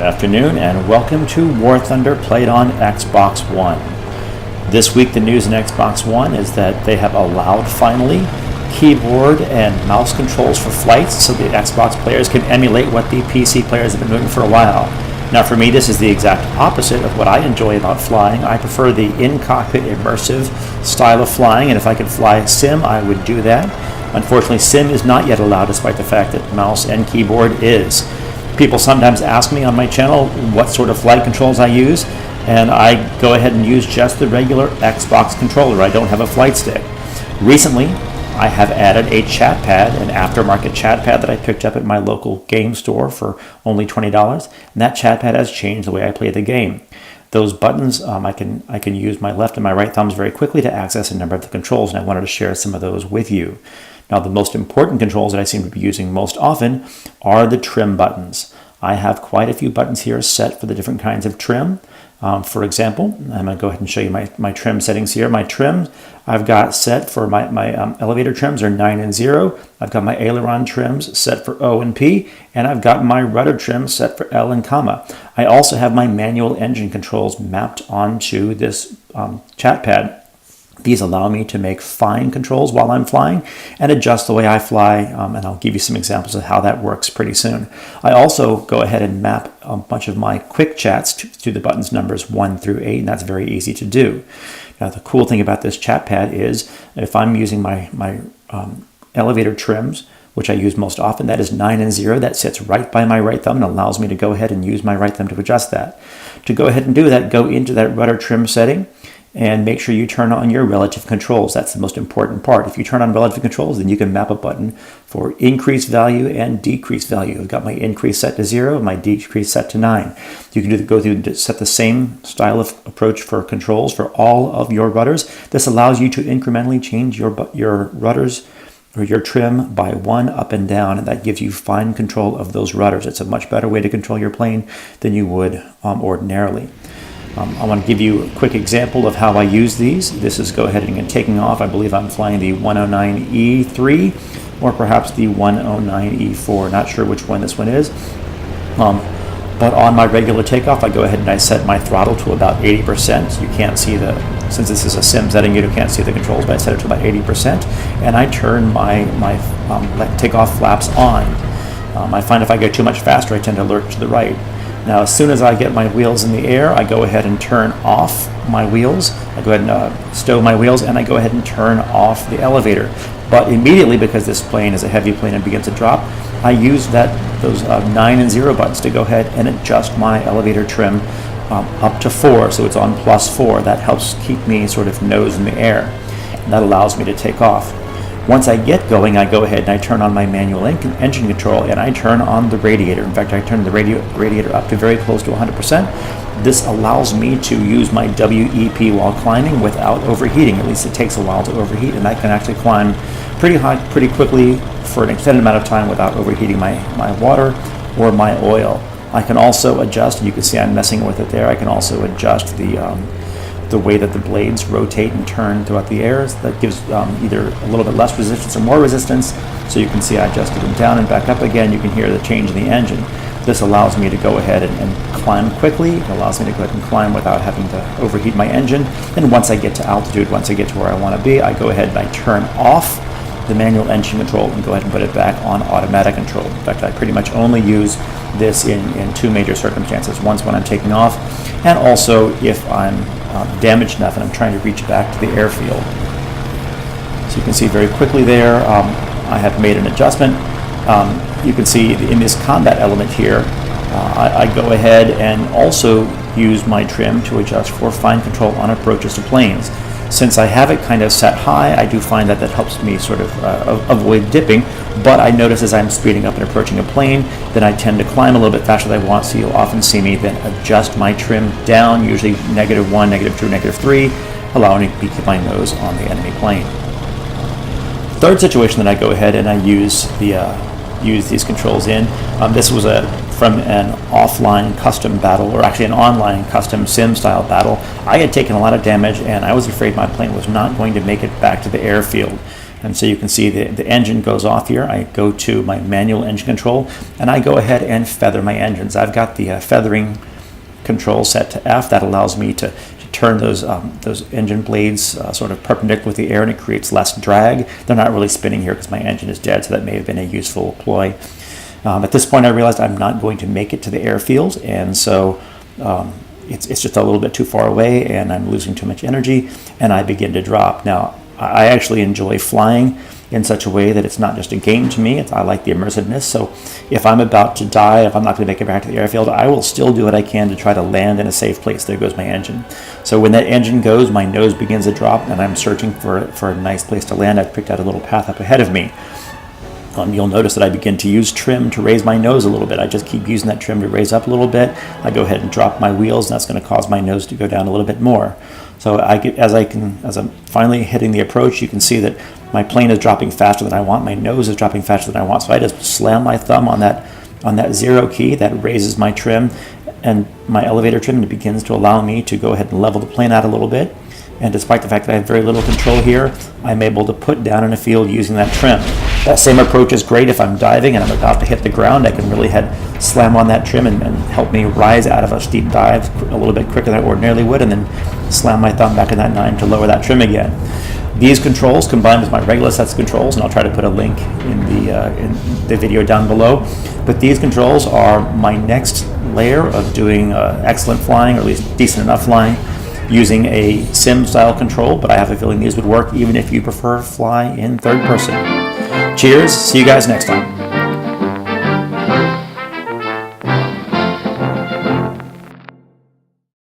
afternoon and welcome to War Thunder played on Xbox One. This week the news in Xbox One is that they have allowed finally keyboard and mouse controls for flights so the Xbox players can emulate what the PC players have been doing for a while. Now for me this is the exact opposite of what I enjoy about flying. I prefer the in-cockpit immersive style of flying, and if I could fly sim I would do that. Unfortunately sim is not yet allowed despite the fact that mouse and keyboard is. People sometimes ask me on my channel what sort of flight controls I use, and I go ahead and use just the regular Xbox controller. I don't have a flight stick. Recently, I have added a chatpad, an aftermarket chatpad that I picked up at my local game store for only $20, and that chatpad has changed the way I play the game. Those buttons, I can use my left and my right thumbs very quickly to access a number of the controls, and I wanted to share some of those with you. Now, the most important controls that I seem to be using most often are the trim buttons. I have quite a few buttons here set for the different kinds of trim. For example, I'm going to go ahead and show you my trim settings here. My trim I've got set for my elevator trims are 9 and 0. I've got my aileron trims set for O and P, and I've got my rudder trim set for L and comma. I also have my manual engine controls mapped onto this chatpad. These allow me to make fine controls while I'm flying and adjust the way I fly, and I'll give you some examples of how that works pretty soon. I also go ahead and map a bunch of my quick chats to the buttons numbers 1 through 8, and that's very easy to do. Now, the cool thing about this chatpad is if I'm using my elevator trims, which I use most often, that is 9 and 0. That sits right by my right thumb and allows me to go ahead and use my right thumb to adjust that. To go ahead and do that, go into that rudder trim setting and make sure you turn on your relative controls. That's the most important part. If you turn on relative controls, then you can map a button for increased value and decreased value. I've got my increase set to 0, my decrease set to 9. You can go through and set the same style of approach for controls for all of your rudders. This allows you to incrementally change your rudders or your trim by 1 up and down, and that gives you fine control of those rudders. It's a much better way to control your plane than you would ordinarily. I want to give you a quick example of how I use these. This is go ahead and taking off. I believe I'm flying the 109E3 or perhaps the 109E4. Not sure which one this one is. But on my regular takeoff, I go ahead and I set my throttle to about 80%. You can't see since this is a sim setting, you can't see the controls, but I set it to about 80%. And I turn my takeoff flaps on. I find if I go too much faster, I tend to lurch to the right. Now, as soon as I get my wheels in the air, I go ahead and turn off my wheels. I go ahead and stow my wheels, and I go ahead and turn off the elevator. But immediately, because this plane is a heavy plane and begins to drop, I use those 9 and 0 buttons to go ahead and adjust my elevator trim up to 4, so it's on +4. That helps keep me sort of nose in the air, and that allows me to take off. Once I get going, I go ahead and I turn on my manual engine control, and I turn on the radiator. In fact, I turn the radiator up to very close to 100%. This allows me to use my WEP while climbing without overheating. At least it takes a while to overheat, and I can actually climb pretty high pretty quickly for an extended amount of time without overheating my water or my oil. I can also adjust, and you can see I'm messing with it there, I can also adjust the way that the blades rotate and turn throughout the air. That gives either a little bit less resistance or more resistance. So you can see I adjusted them down and back up again. You can hear the change in the engine. This allows me to go ahead and climb quickly. It allows me to go ahead and climb without having to overheat my engine. And once I get to altitude, once I get to where I want to be, I go ahead and I turn off the manual engine control and go ahead and put it back on automatic control. In fact, I pretty much only use this in 2 major circumstances. Once when I'm taking off, and also if I'm damaged enough and I'm trying to reach back to the airfield. So you can see very quickly there, I have made an adjustment. You can see in this combat element here, I go ahead and also use my trim to adjust for fine control on approaches to planes. Since I have it kind of set high, I do find that helps me sort of avoid dipping, but I notice as I'm speeding up and approaching a plane, then I tend to climb a little bit faster than I want, so you'll often see me then adjust my trim down, usually -1, -2, -3, allowing me to keep my nose on the enemy plane. Third situation that I go ahead and I use these controls in, this was from an offline custom battle, or actually an online custom sim style battle. I had taken a lot of damage and I was afraid my plane was not going to make it back to the airfield. And so you can see the engine goes off here. I go to my manual engine control, and I go ahead and feather my engines. I've got the feathering control set to F. That allows me to turn those engine blades sort of perpendicular with the air, and it creates less drag. They're not really spinning here because my engine is dead, so that may have been a useful ploy. At this point, I realized I'm not going to make it to the airfield, and so it's just a little bit too far away, and I'm losing too much energy, and I begin to drop. Now, I actually enjoy flying in such a way that it's not just a game to me. I like the immersiveness. So if I'm about to die, if I'm not going to make it back to the airfield, I will still do what I can to try to land in a safe place. There goes my engine. So when that engine goes, my nose begins to drop, and I'm searching for a nice place to land. I've picked out a little path up ahead of me. You'll notice that I begin to use trim to raise my nose a little bit. I just keep using that trim to raise up a little bit. I go ahead and drop my wheels, and that's going to cause my nose to go down a little bit more. So as I'm finally hitting the approach, you can see that my plane is dropping faster than I want. My nose is dropping faster than I want. So I just slam my thumb on that 0 key that raises my trim and my elevator trim, and it begins to allow me to go ahead and level the plane out a little bit. And despite the fact that I have very little control here, I'm able to put down in a field using that trim. That same approach is great if I'm diving and I'm about to hit the ground. I can really slam on that trim and help me rise out of a steep dive a little bit quicker than I ordinarily would, and then slam my thumb back in that 9 to lower that trim again. These controls combined with my regular sets of controls, and I'll try to put a link in the video down below, but these controls are my next layer of doing excellent flying, or at least decent enough flying, using a sim style control, but I have a feeling these would work even if you prefer fly in third person. Cheers, see you guys next time.